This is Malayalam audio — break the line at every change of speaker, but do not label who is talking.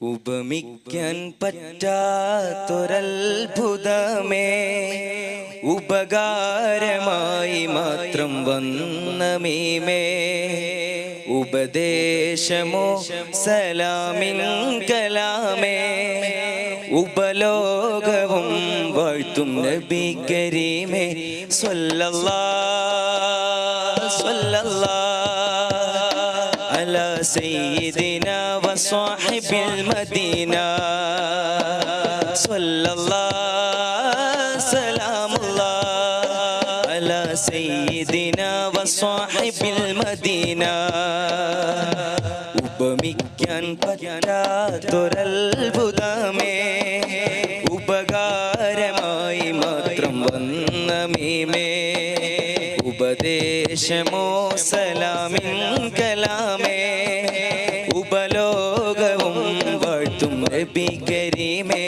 ഉപമിക്കാൻ പറ്റാത്തൊരത്ഭുതമേ, ഉപകാരമായി മാത്രം വന്ന മീമേ, ഉപദേശമോ സലാമിൻ കലാമേ, ഉപലോകവും വാഴ്ത്തും നബി കരീമേ സ്വല്ലല്ലാഹ് സ്വല്ലല്ലാഹ് അലാ സയ്യിദിനാ വസ്വാഹിബിൽ മദീന സ്വല്ലല്ലാഹ് സലാമുല്ലാഹ് അലാ സയ്യിദിനാ വസ്വാഹിബിൽ മദീന. ഉപമിക്കാൻ പറ്റാത്തൊരത്ഭുതമേ, ഉപകാരമായി മാത്രം വന്ന മീമേ, ഉപദേശമോ സലാമിൻ കലാമേ, ഉപലോകവും വാഴ്ത്തും നബി കരീമേ.